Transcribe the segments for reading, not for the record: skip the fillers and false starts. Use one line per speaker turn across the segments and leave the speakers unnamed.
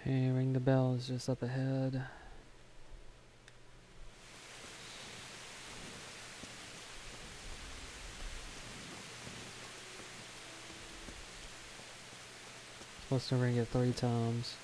Okay, ring the bell is just up ahead. Supposed to ring it 3 times.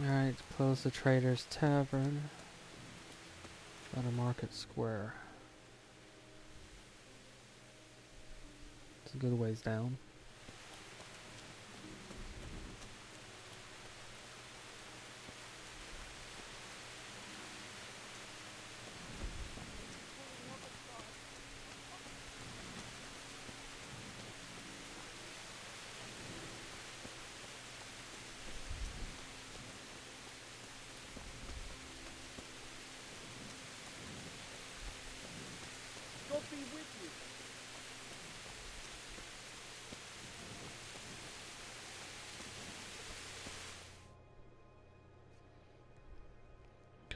Alright, close the Trader's Tavern. At a market square. It's a good ways down.
God be with you.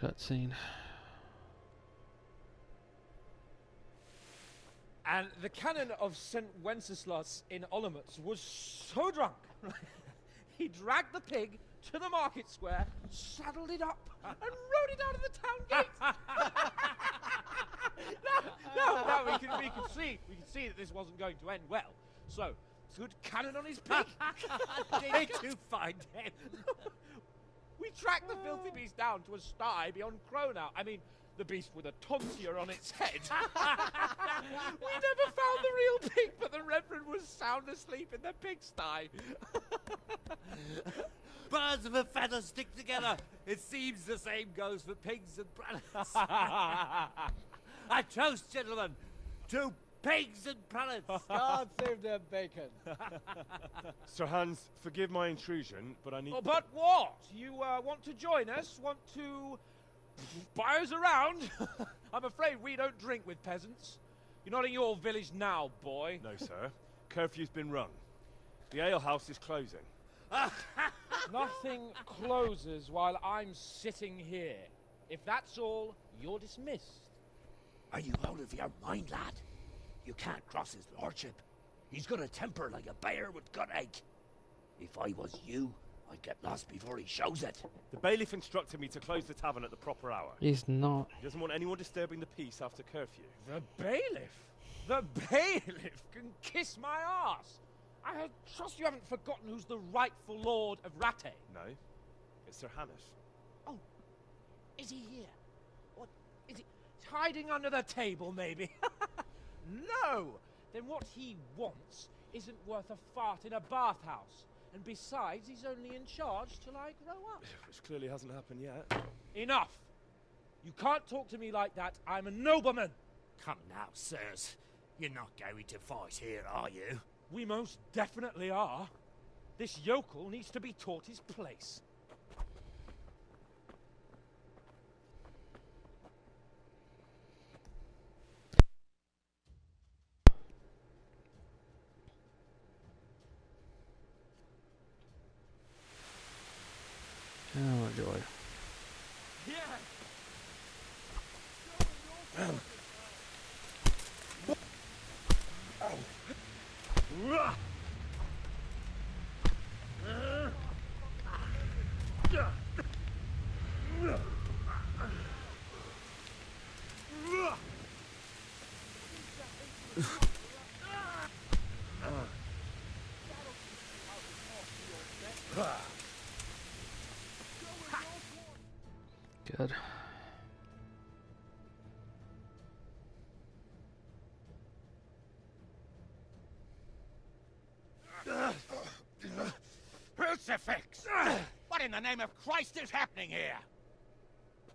Cutscene.
And the canon of St. Wenceslas in Olomouc was so drunk, he dragged the pig to the market square, saddled it up, and rode it out of the town gate. no, we can see that this wasn't going to end well. So, good cannon on his pig.
Did you find him?
We tracked the filthy beast down to a sty beyond Cronau. I mean, the beast with a tonsure on its head. We never found the real pig, but the Reverend was sound asleep in the pigsty.
Birds of a feather stick together. It seems the same goes for pigs and prelates. I toast, gentlemen, to pigs and prelates.
God save their bacon.
Sir Hans, forgive my intrusion, but I need...
Oh, but what? You want to join us? Want to buy us around? I'm afraid we don't drink with peasants. You're not in your village now, boy.
No, sir. Curfew's been rung. The alehouse is closing.
Nothing closes while I'm sitting here. If that's all, you're dismissed.
Are you out of your mind, lad? You can't cross his lordship. He's got a temper like a bear with gut ache. If I was you, I'd get lost before he shows it.
The bailiff instructed me to close the tavern at the proper hour.
He's not.
He doesn't want anyone disturbing the peace after curfew.
The bailiff? The bailiff can kiss my arse. I trust you haven't forgotten who's the rightful lord of Rattay.
No, it's Sir Hannes.
Oh, is he here? What, is he hiding under the table, maybe? No! Then what he wants isn't worth a fart in a bathhouse. And besides, he's only in charge till I grow up.
Which clearly hasn't happened yet.
Enough! You can't talk to me like that. I'm a nobleman.
Come now, sirs. You're not going to fight here, are you?
We most definitely are. This yokel needs to be taught his place.
Oh, joy.
Yeah.
Good.
Crucifix! What in the name of Christ is happening here?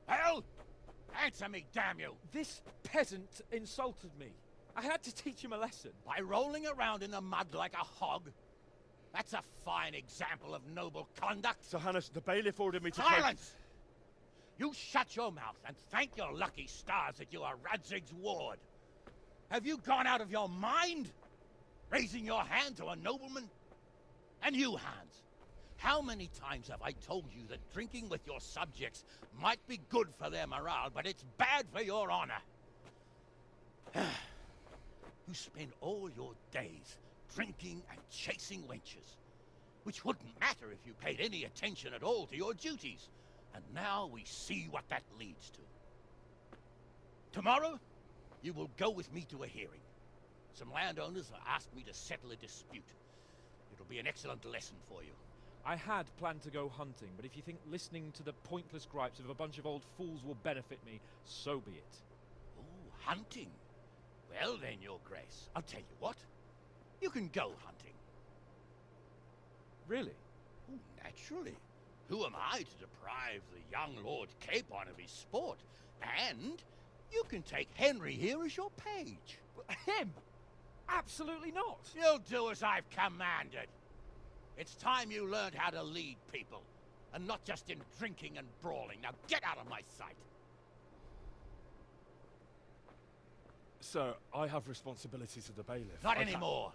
Hell? Answer me, damn you!
This peasant insulted me. I had to teach him a lesson.
By rolling around in the mud like a hog? That's a fine example of noble conduct.
Sir Hannes, the bailiff ordered me to...
Silence! You shut your mouth and thank your lucky stars that you are Radzig's ward. Have you gone out of your mind? Raising your hand to a nobleman? And you, Hans, how many times have I told you that drinking with your subjects might be good for their morale, but it's bad for your honor? You spend all your days drinking and chasing wenches, which wouldn't matter if you paid any attention at all to your duties. And now we see what that leads to. Tomorrow, you will go with me to a hearing. Some landowners have asked me to settle a dispute. It'll be an excellent lesson for you.
I had planned to go hunting, but if you think listening to the pointless gripes of a bunch of old fools will benefit me, so be it.
Oh, hunting? Well then, Your Grace, I'll tell you what. You can go hunting.
Really?
Oh, naturally. Who am I to deprive the young Lord Capon of his sport? And you can take Henry here as your page.
Him? Absolutely not.
You'll do as I've commanded. It's time you learned how to lead people, and not just in drinking and brawling. Now get out of my sight.
Sir, I have responsibilities as the bailiff.
Not
I can't-
anymore.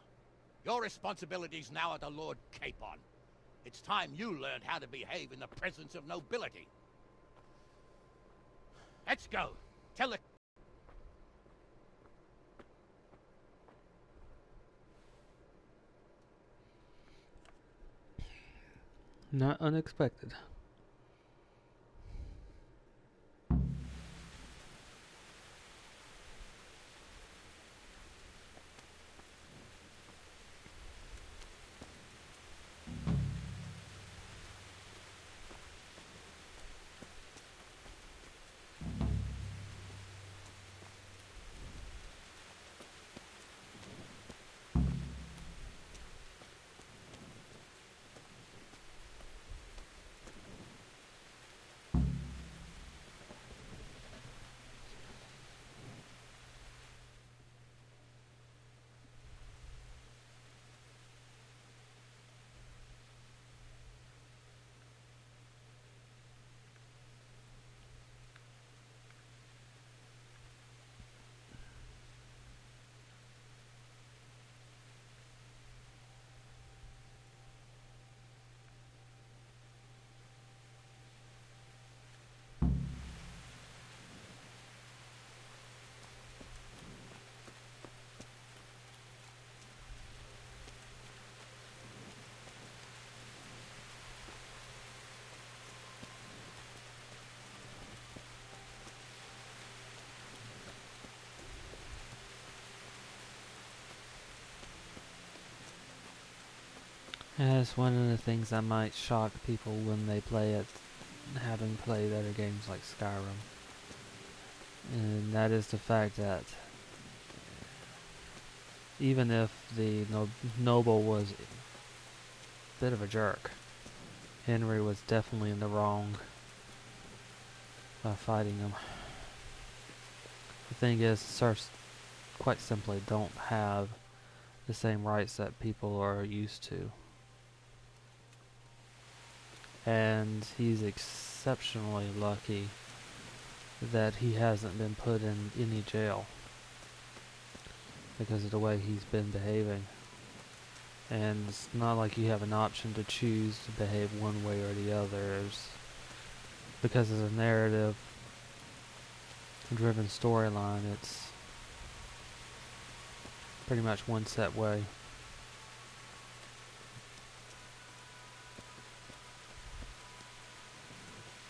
Your responsibilities now are the Lord Capon. It's time you learned how to behave in the presence of nobility. Let's go. Tell the...
Not unexpected. That's one of the things that might shock people when they play it, having played other games like Skyrim. And that is the fact that even if the noble was a bit of a jerk, Henry was definitely in the wrong by fighting him. The thing is, serfs quite simply don't have the same rights that people are used to. And he's exceptionally lucky that he hasn't been put in any jail because of the way he's been behaving. And it's not like you have an option to choose to behave one way or the other. Because of the narrative driven storyline, it's pretty much one set way.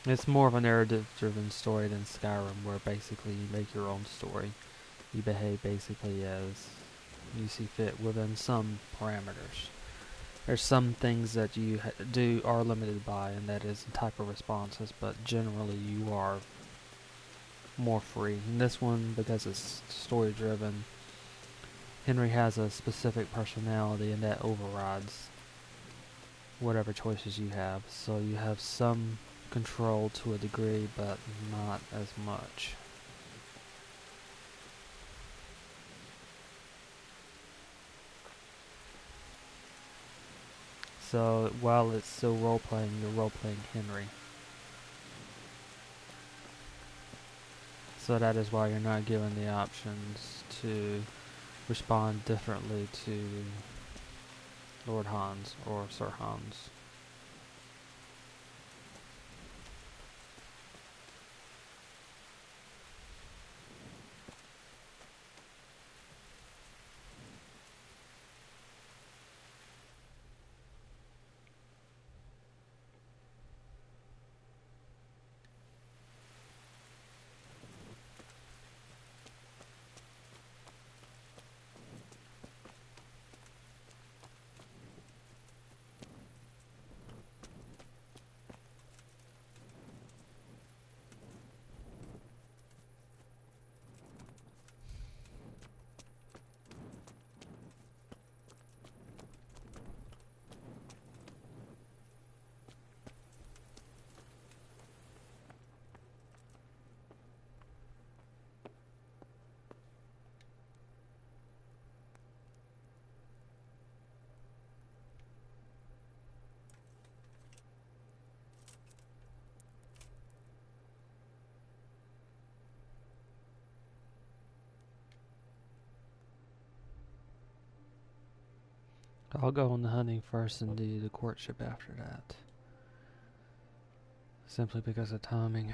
It's more of a narrative-driven story than Skyrim, where basically you make your own story. You behave basically as you see fit within some parameters. There's some things that you are limited by, and that is the type of responses, but generally you are more free. In this one, because it's story-driven, Henry has a specific personality, and that overrides whatever choices you have. So you have some control to a degree, but not as much. So while it's still role-playing, you're role-playing Henry. So that is why you're not given the options to respond differently to Lord Hans or Sir Hans. I'll go on the hunting first and do the courtship after that. Simply because of timing.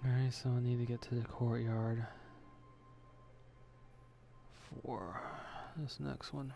Alright, so I need to get to the courtyard for this next one.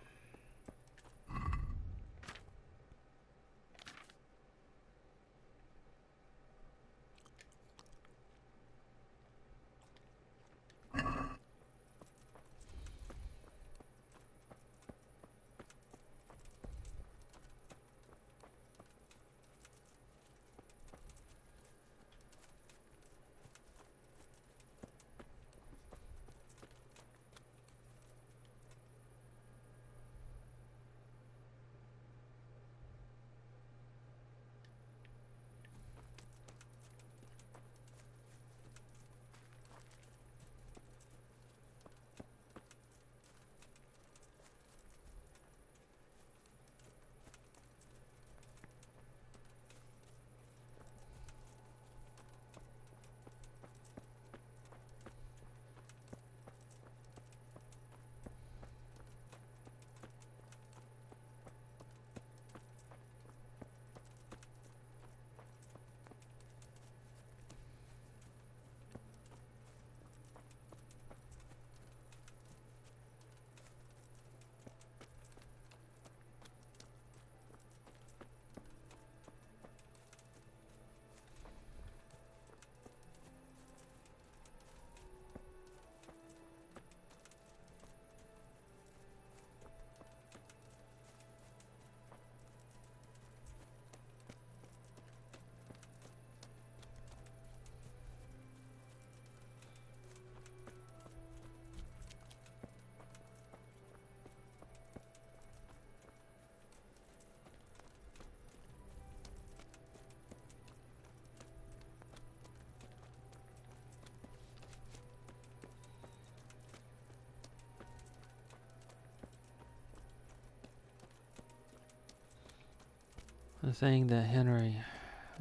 The thing that Henry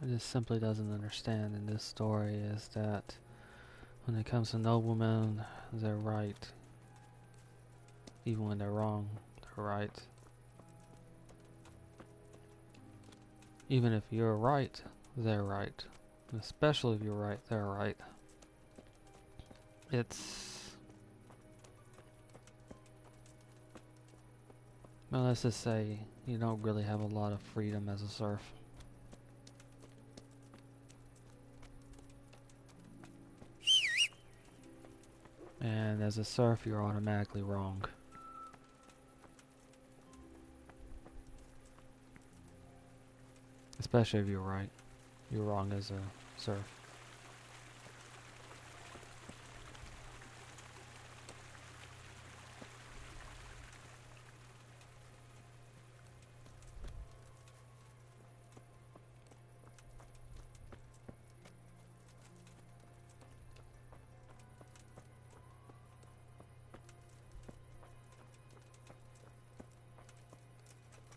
just simply doesn't understand in this story is that when it comes to noblemen, they're right. Even when they're wrong, they're right. Even if you're right, they're right. Especially if you're right, they're right. Well, let's just say you don't really have a lot of freedom as a serf. And as a serf, you're automatically wrong. Especially if you're right. You're wrong as a serf.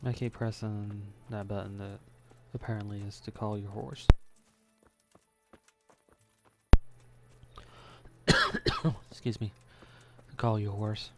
I keep pressing that button that apparently is to call your horse. Excuse me. Call your horse.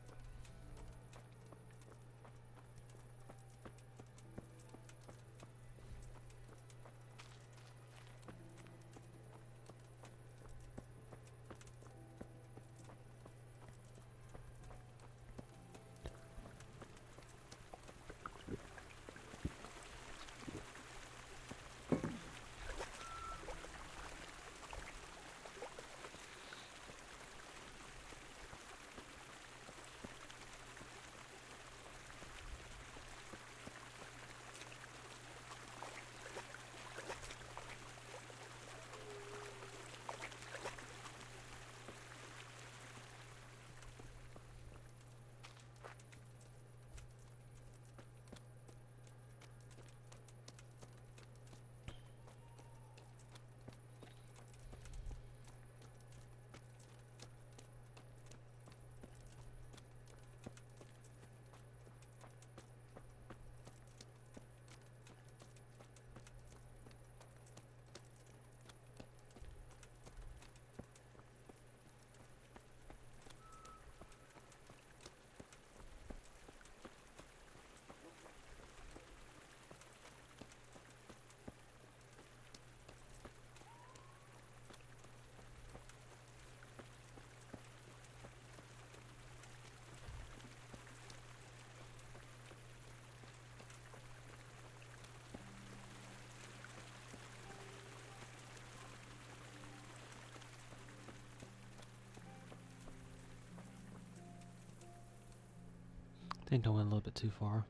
I think I went a little bit too far.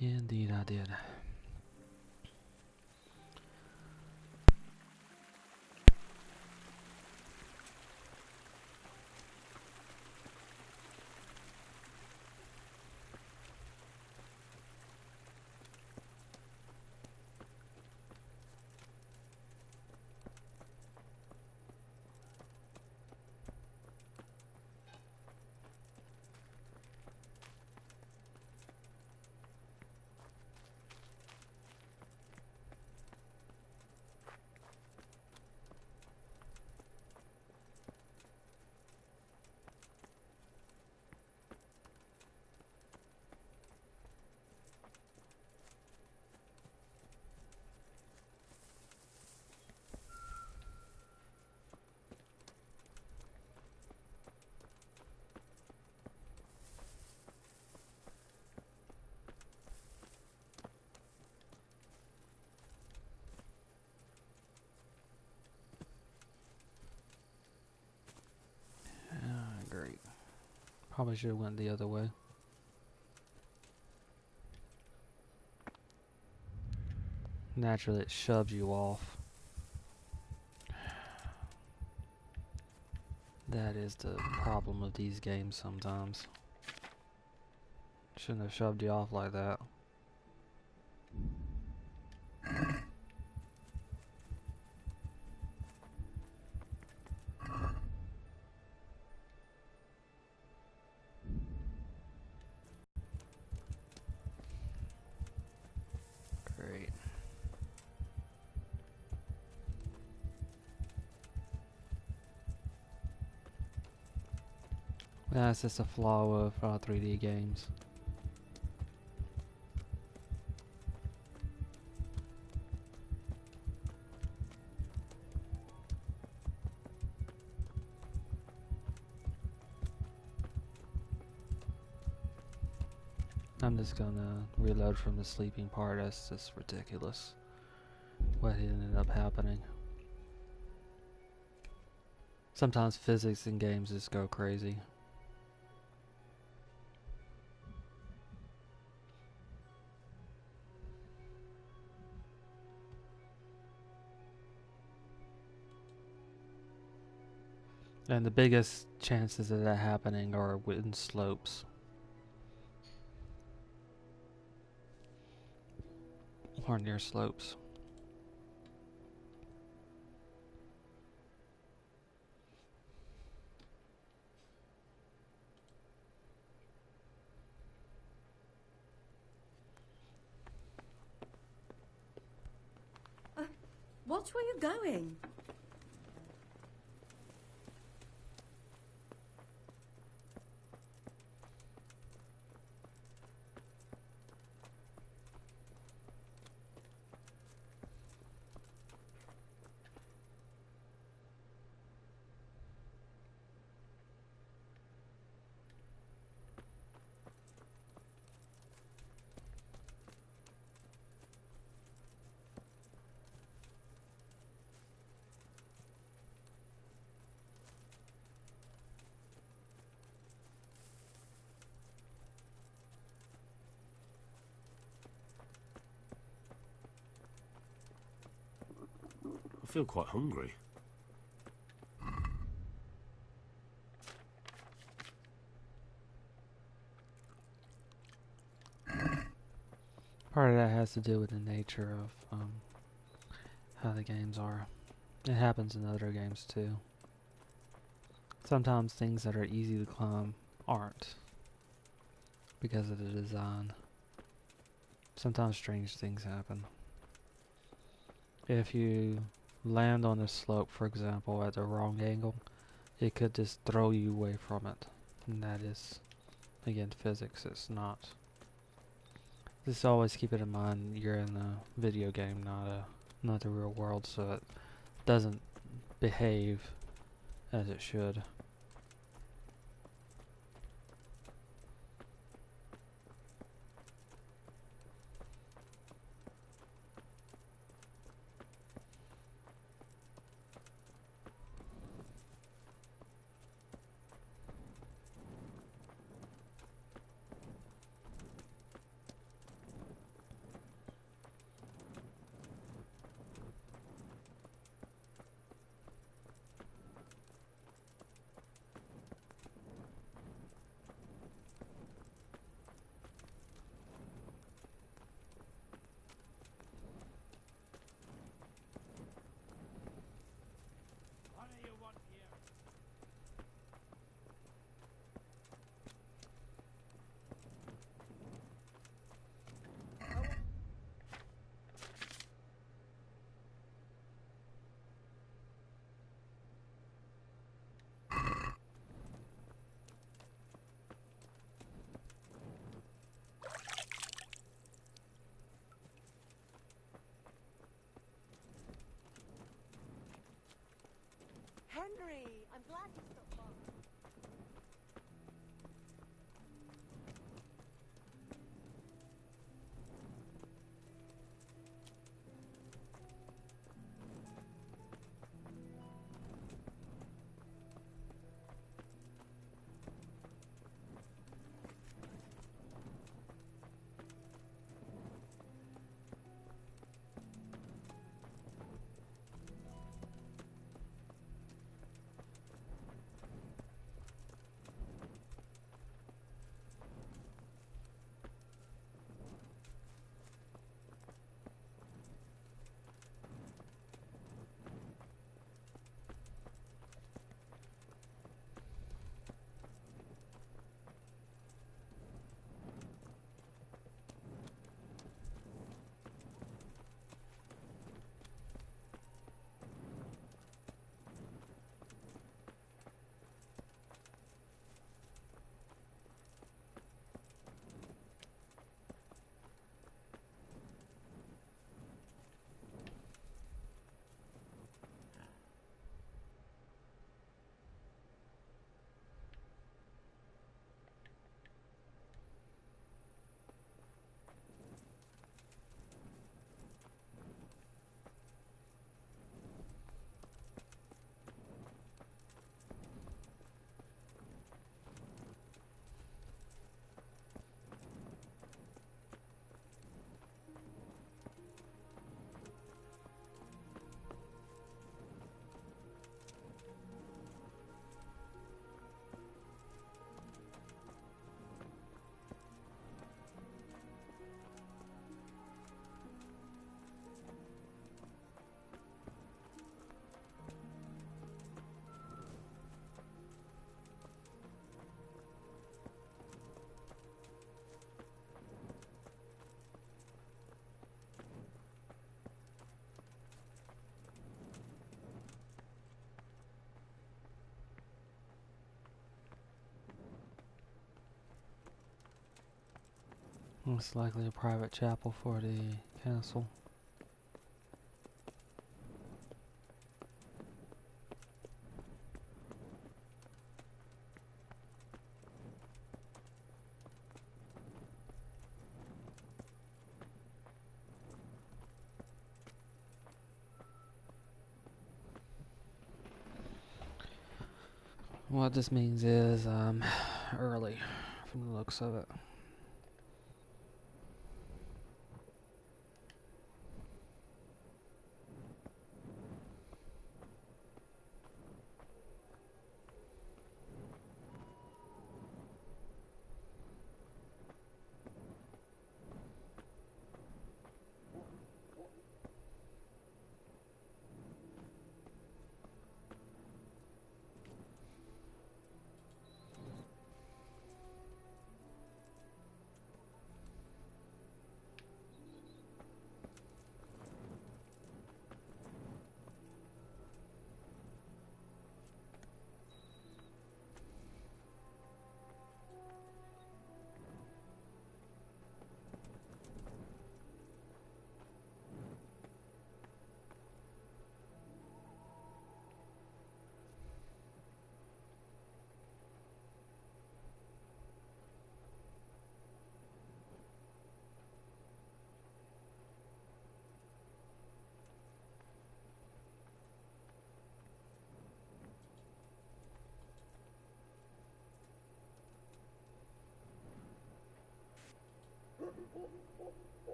Indeed I did. Great. Probably should have went the other way. Naturally, it shoves you off. That is the problem with these games sometimes. Shouldn't have shoved you off like that. great. That's just a flaw with 3D games. I'm just gonna reload from the sleeping part. That's just ridiculous what ended up happening. Sometimes physics in games just go crazy. And the biggest chances of that happening are in slopes. Or near slopes.
Watch where you're going.
I feel quite hungry.
Part of that has to do with the nature of how the games are. It happens in other games too. Sometimes things that are easy to climb aren't because of the design. Sometimes strange things happen. If you land on a slope, for example, at the wrong angle, it could just throw you away from it. And that is, again, physics. It's not. Just always keep it in mind. You're in a video game, not the real world, so it doesn't behave as it should.
What do you want here?
Henry, I'm glad you stopped by.
Most likely a private chapel for the castle. What this means is I'm early from the looks of it.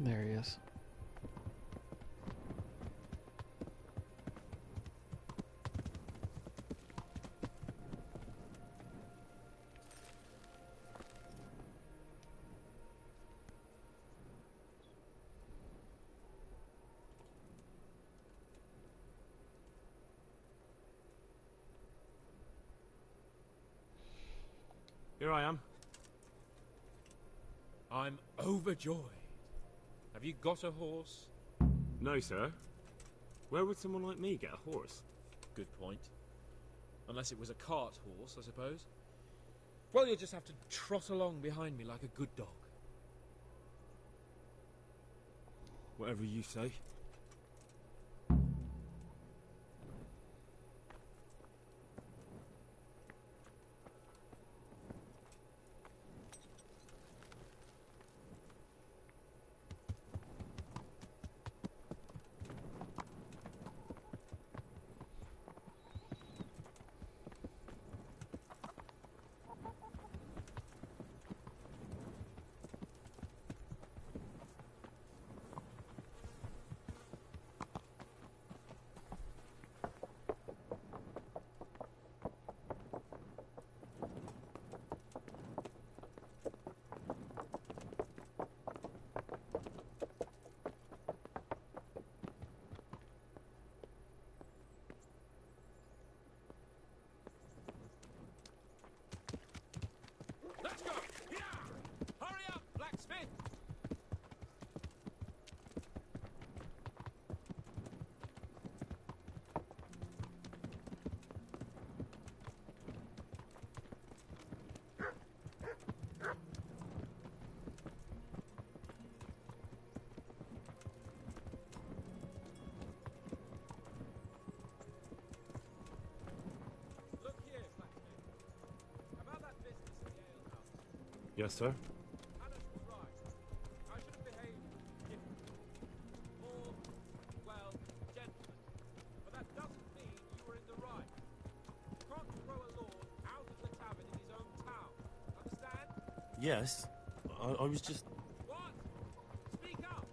There he is.
Here I am.
I'm overjoyed. Have you got a horse?
No, sir. Where would someone like me get a horse?
Good point. Unless it was a cart horse, I suppose. Well, you'll just have to trot along behind me like a good dog.
Whatever you say.
Yes, sir?
Alice was right. I should have behaved differently. More, well, gentleman. But that doesn't mean you were in the right. You can't throw a lord out of the tavern in his own town. Understand?
Yes. I was just...
What? Speak up!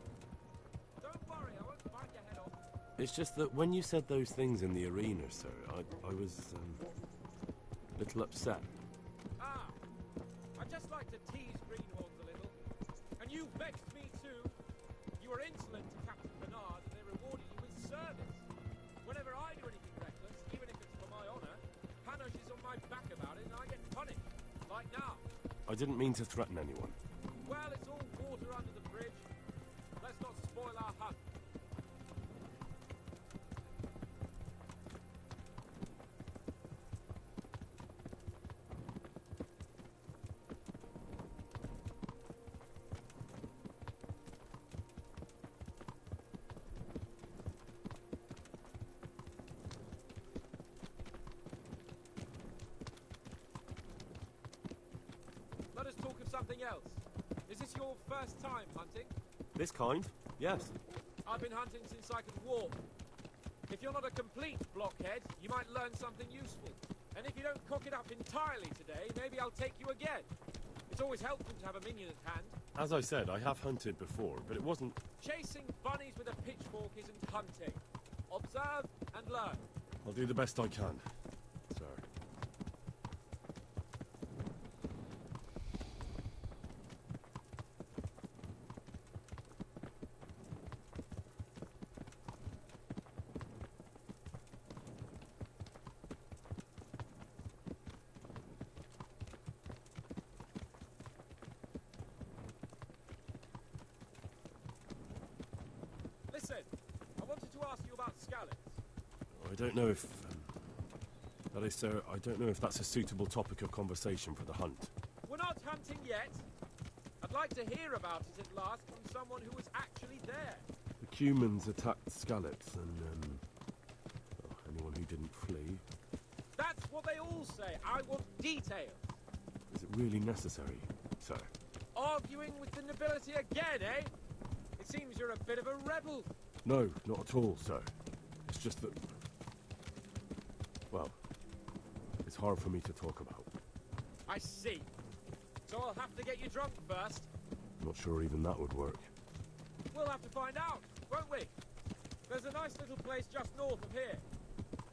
Don't worry, I won't bite your head off.
It's just that when you said those things in the arena, sir, I was, a little upset.
Ah! I just like to tease greenhorns a little. And you vexed me too. You were insolent to Captain Bernard and they rewarded you with service. Whenever I do anything reckless, even if it's for my honour, Hanush is on my back about it and I get punished. Like now.
I didn't mean to threaten anyone.
Well, it's all water under the bridge. Let's not spoil our hunt. Let us talk of something else. Is this your first time hunting?
This kind? Yes.
I've been hunting since I could walk. If you're not a complete blockhead, you might learn something useful. And if you don't cock it up entirely today, maybe I'll take you again. It's always helpful to have a minion at hand.
As I said, I have hunted before, but it wasn't...
Chasing bunnies with a pitchfork isn't hunting. Observe and learn.
I'll do the best I can, sir.
Listen, I wanted to ask you about scallops.
I don't know if... that is, sir, I don't know if that's a suitable topic of conversation for the hunt.
We're not hunting yet. I'd like to hear about it at last from someone who was actually there.
The Cumans attacked Scallops and, anyone who didn't flee.
That's what they all say. I want details.
Is it really necessary, sir?
Arguing with the nobility again, eh? It seems you're a bit of a rebel.
No, not at all, sir. It's just that... well, it's hard for me to talk about.
I see. So I'll have to get you drunk first.
Not sure even that would work.
We'll have to find out, won't we? There's a nice little place just north of here.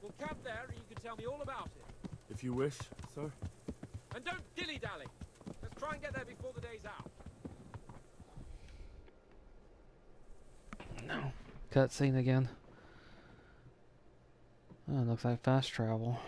We'll camp there and you can tell me all about it.
If you wish, sir.
And don't dilly-dally. Let's try and get there before the day's out.
No. Cutscene again. Oh, looks like fast travel.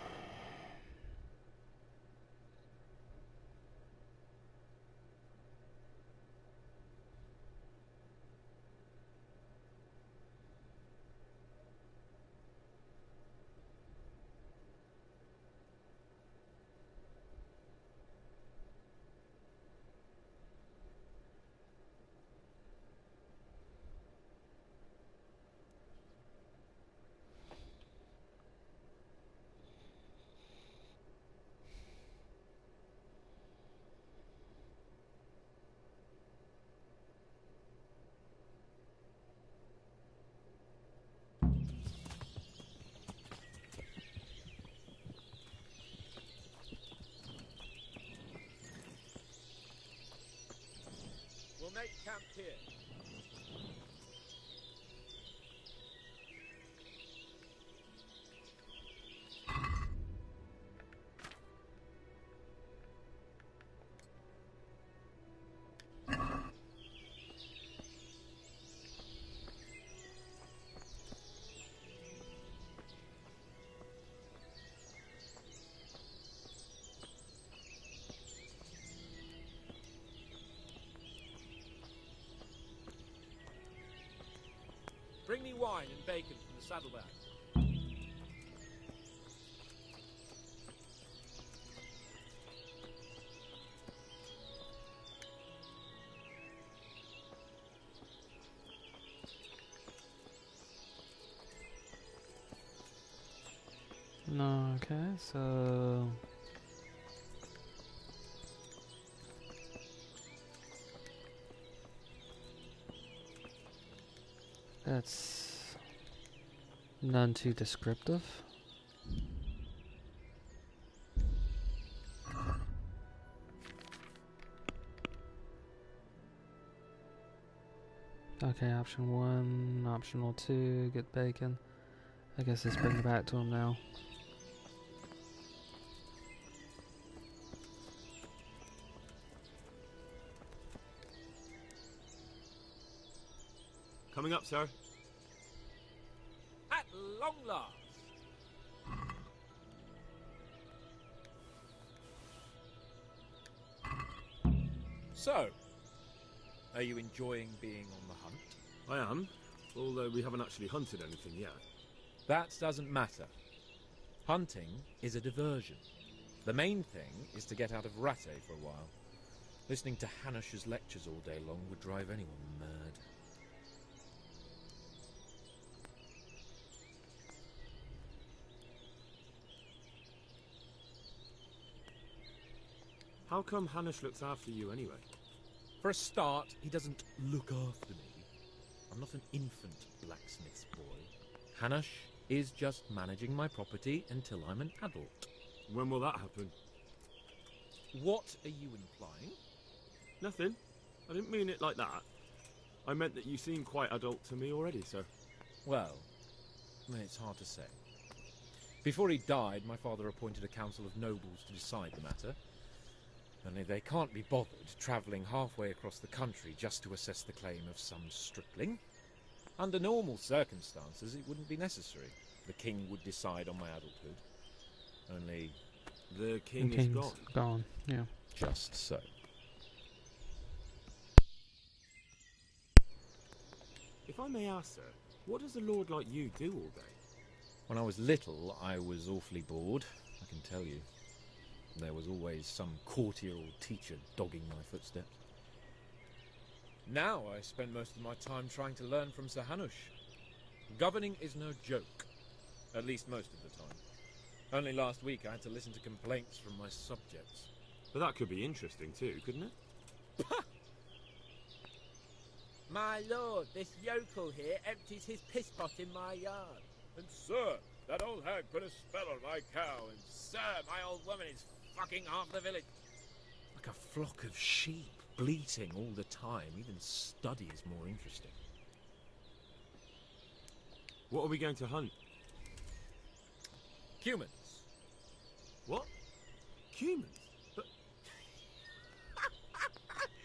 We'll make camp here. Bring me wine and bacon from the saddlebag.
No, okay, so That's none too descriptive. Okay, option 1, optional 2, get bacon. I guess let's bring it back to him now.
Coming up, sir.
At long last. So, are you enjoying being on the hunt?
I am, although we haven't actually hunted anything yet.
That doesn't matter. Hunting is a diversion. The main thing is to get out of Rattay for a while. Listening to Hanush's lectures all day long would drive anyone mad.
How come Hanush looks after you anyway?
For a start, he doesn't look after me. I'm not an infant blacksmith's boy. Hanush is just managing my property until I'm an adult.
When will that happen?
What are you implying?
Nothing. I didn't mean it like that. I meant that you seem quite adult to me already, sir.
Well, it's hard to say. Before he died, my father appointed a council of nobles to decide the matter. Only they can't be bothered travelling halfway across the country just to assess the claim of some stripling. Under normal circumstances, it wouldn't be necessary. The king would decide on my adulthood. Only...
The king
King's
is gone.
Gone, yeah.
just so.
If I may ask, sir, what does a lord like you do all day?
When I was little, I was awfully bored, I can tell you. There was always some courtier or teacher dogging my footsteps. Now I spend most of my time trying to learn from Sir Hanush. Governing is no joke, at least most of the time. Only last week I had to listen to complaints from my subjects.
But that could be interesting too, couldn't it?
My lord, this yokel here empties his piss pot in my yard.
And sir, that old hag put a spell on my cow, and
Sir, my old woman is fucking half the village.
like a flock of sheep, bleating all the time. Even study is more interesting.
What are we going to hunt?
Humans.
What? Humans? But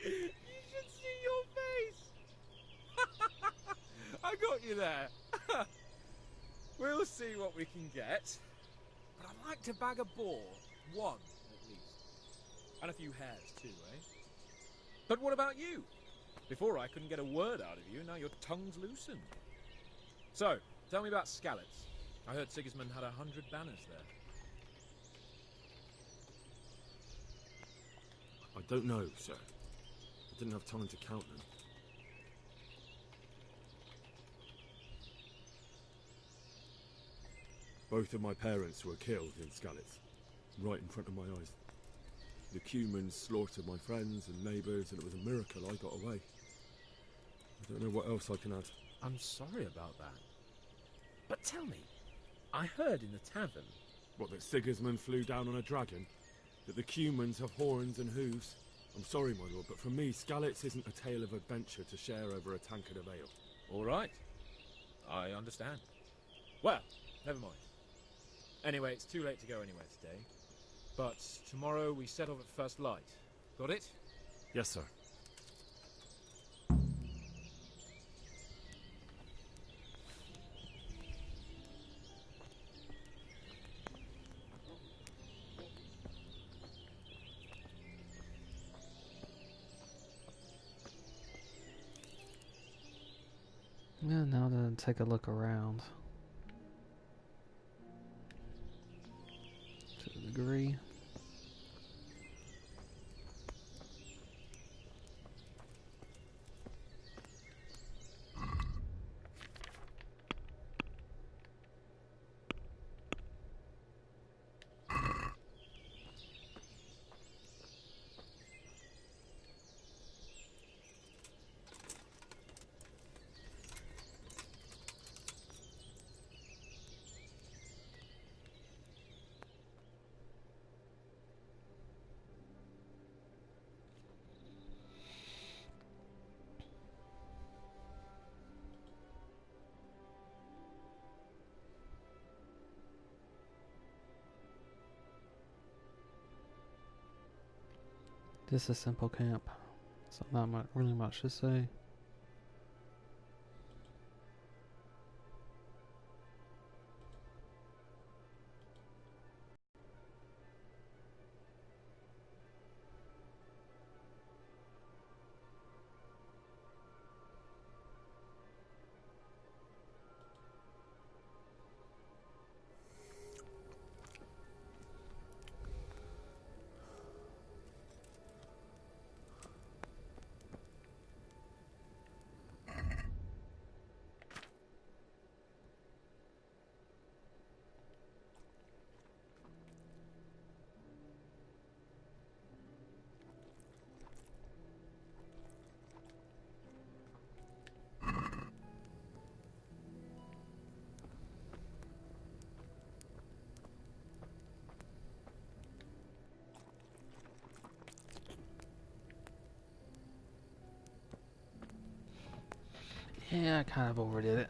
You should see your face.
I got you there. We'll see what we can get. But I'd like to bag a boar. One, at least. And a few hares, too, eh? But what about you? Before I couldn't get a word out of you, now your tongue's loosened. So, tell me about Skalitz. I heard Sigismund had 100 banners there.
I don't know, sir. I didn't have time to count them. Both of my parents were killed in Skalitz, right in front of my eyes. The Cumans slaughtered my friends and neighbours, and it was a miracle I got away. I don't know what else I can add.
I'm sorry about that. But tell me, I heard in the tavern...
What, that Sigismund flew down on a dragon? That the Cumans have horns and hooves? I'm sorry, my lord, but for me, Skalitz isn't a tale of adventure to share over a tankard of ale.
All right. I understand. Well, never mind. Anyway, it's too late to go anywhere today. But tomorrow we set off at first light. Got it?
Yes, sir.
Yeah, now to take a look around. To a degree. Just a simple camp. So not really much to say. Yeah, I kind of overdid it.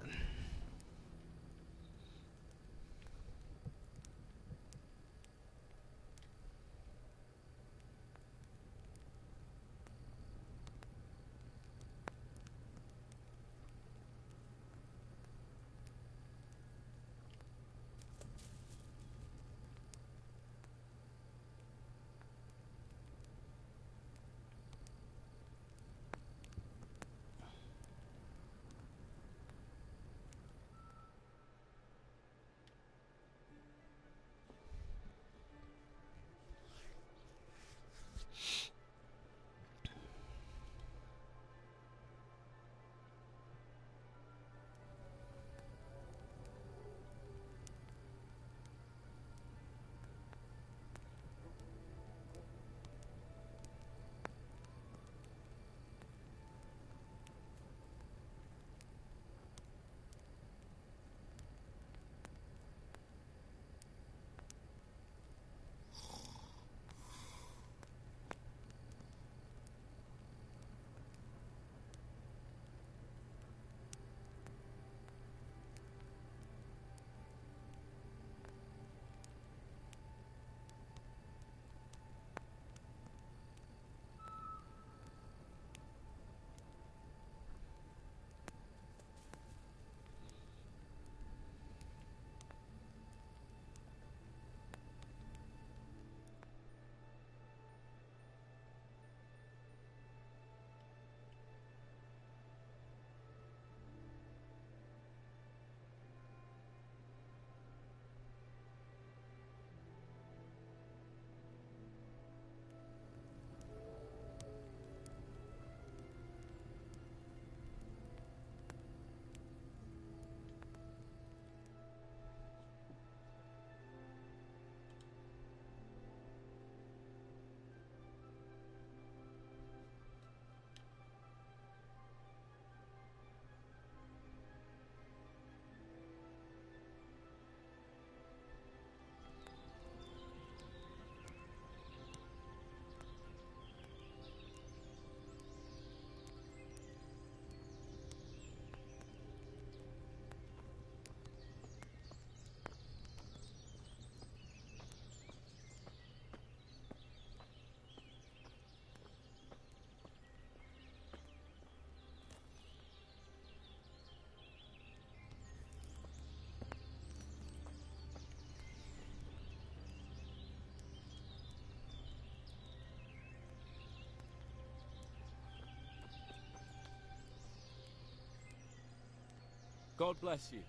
God bless you.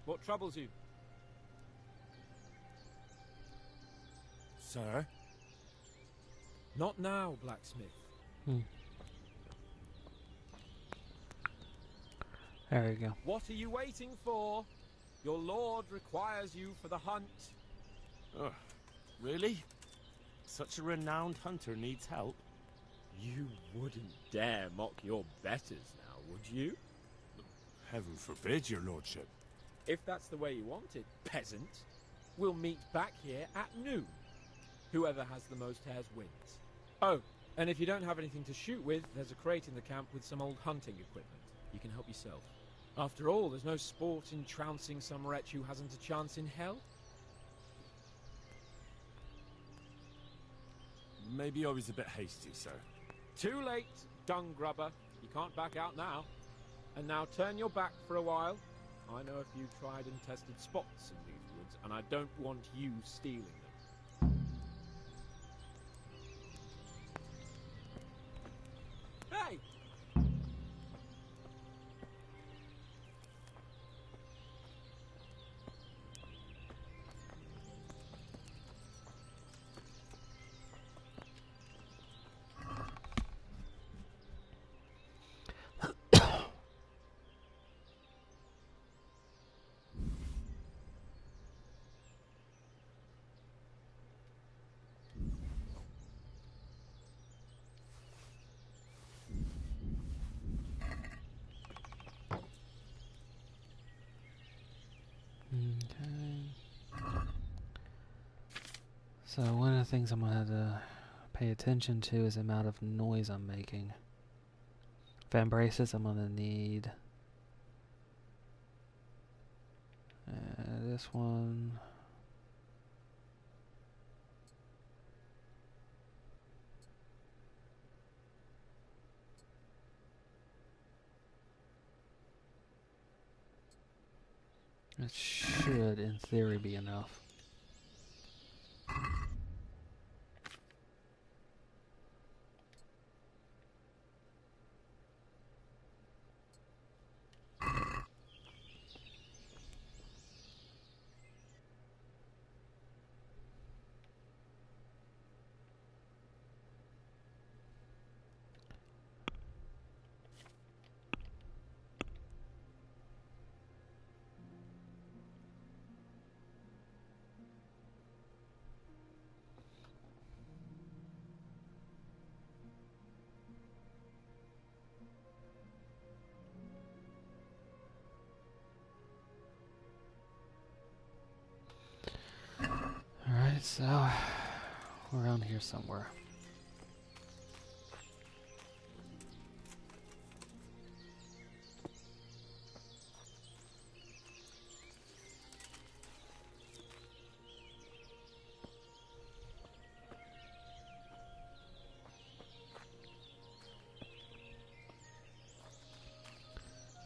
What troubles you?
Sir?
Not now, blacksmith.
There you go.
What are you waiting for? Your lord requires you for the hunt.
Oh, really? Such a renowned hunter needs help.
You wouldn't dare mock your betters now, would you?
Heaven forbid, your lordship.
If that's the way you want it, peasant, we'll meet back here at noon. Whoever has the most hares wins. Oh, and if you don't have anything to shoot with, there's a crate in the camp with some old hunting equipment. You can help yourself. After all, there's no sport in trouncing some wretch who hasn't a chance in hell.
Maybe I was a bit hasty, sir.
Too late, dung grubber. You can't back out now. And now turn your back for a while. I know a few tried and tested spots in these woods, and I don't want you stealing them. Hey!
Okay. So one of the things I'm gonna have to pay attention to is the amount of noise I'm making. Fan braces I'm gonna need. This one. It should, in theory, be enough. Alright, so around here somewhere.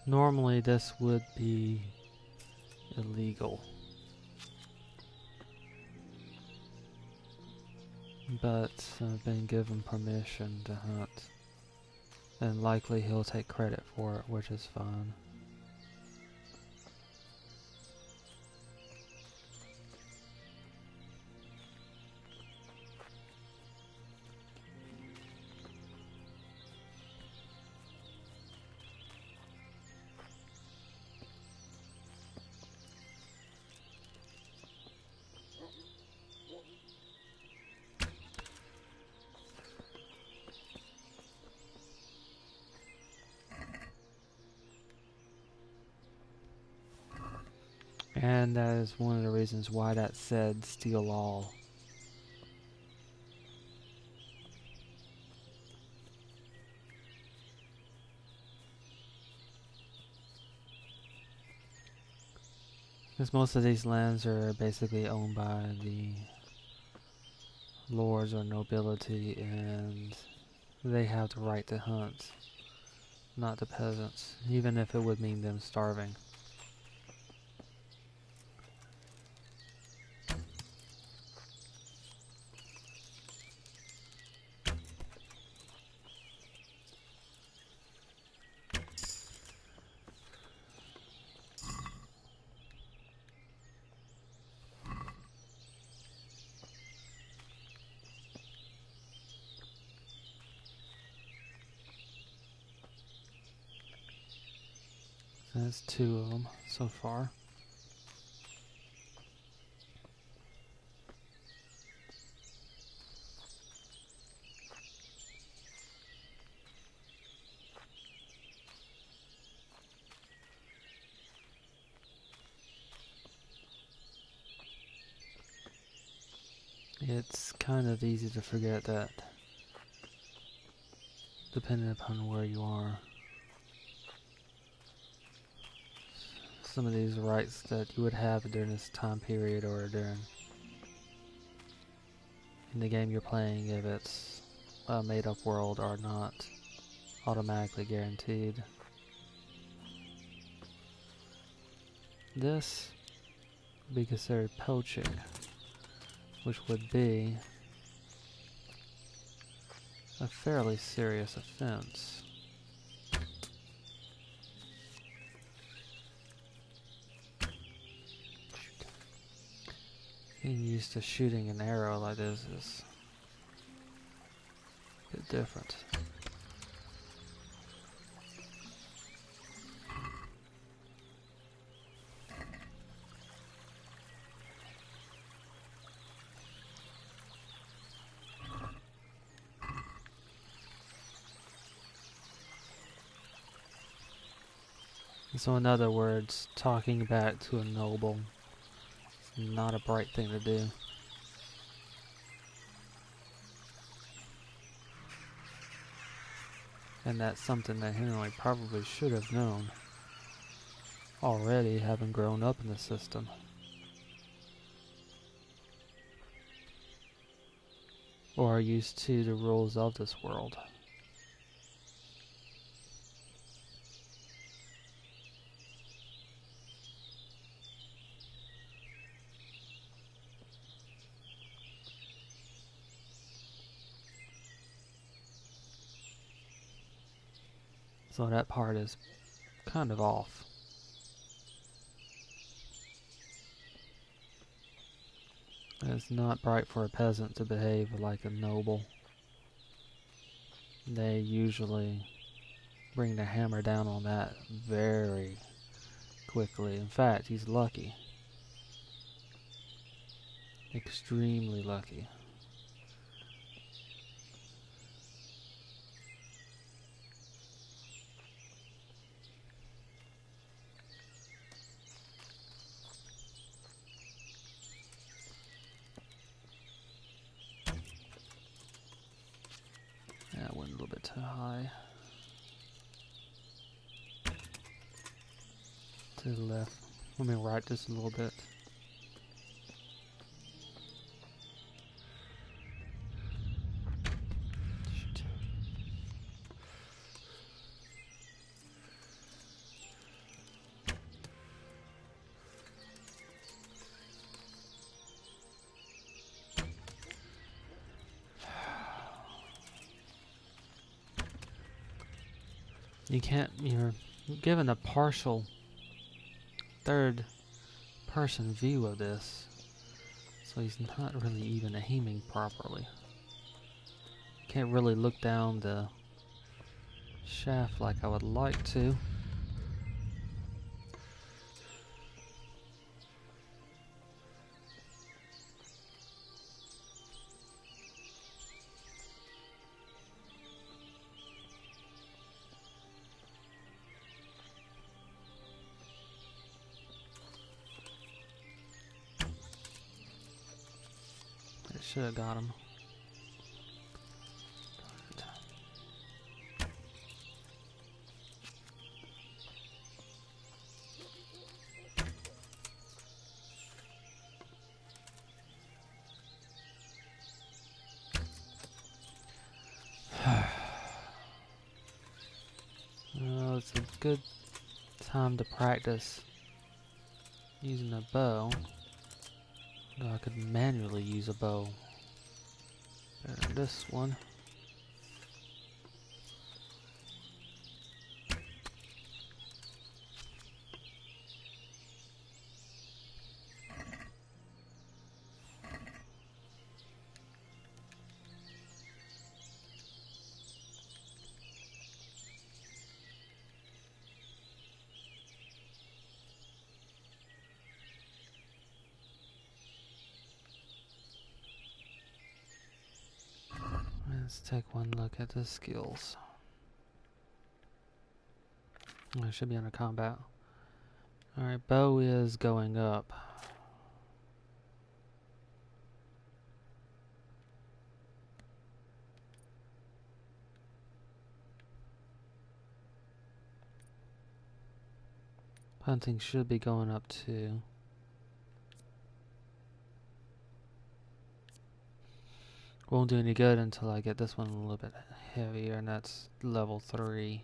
Normally this would be illegal, but I've been given permission to hunt, and likely he'll take credit for it, which is fine. And that is one of the reasons why that said steal all. Because most of these lands are basically owned by the lords or nobility, and they have the right to hunt, not the peasants, even if it would mean them starving. That's 2 of them so far. It's kind of easy to forget that, depending upon where you are, some of these rights that you would have during this time period or during in the game you're playing if it's a made-up world are not automatically guaranteed. This would be considered poaching, which would be a fairly serious offense. Getting used to shooting an arrow like this is a bit different. So in other words, talking back to a noble is not a bright thing to do. And that's something that Henry probably should have known already, having grown up in the system. Or are used to the rules of this world. So that part is kind of off. It's not bright for a peasant to behave like a noble. They usually bring the hammer down on that very quickly. In fact, he's lucky. Extremely lucky. Yeah, I went a little bit too high. To the left. Let me right just a little bit. Shoot. You can't, you're given a partial third person view of this, so he's not really even aiming properly. Can't really look down the shaft like I would like to. Should have got him. Well, it's a good time to practice using a bow. I could manually use a bow. Better than this one. Let's take one look at the skills. I should be under combat. Alright, bow is going up. Hunting should be going up too. Won't do any good until I get this one a little bit heavier, and that's level 3.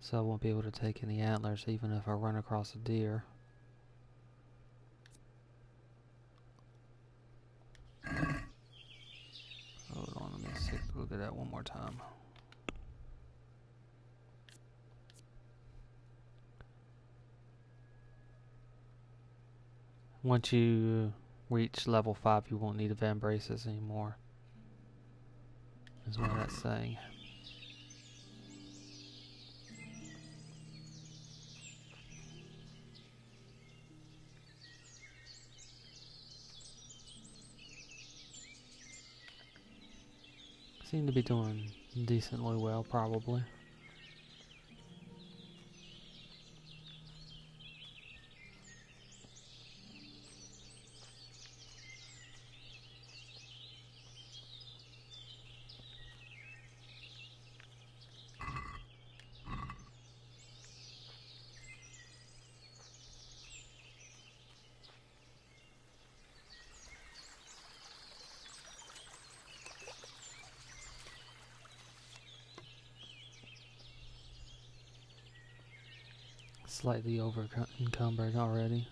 So I won't be able to take any antlers even if I run across a deer. Hold on, let me look at that one more time. Once you reach level 5, you won't need van braces anymore, is what that's saying. Seem to be doing decently well, probably. Slightly over encumbered already.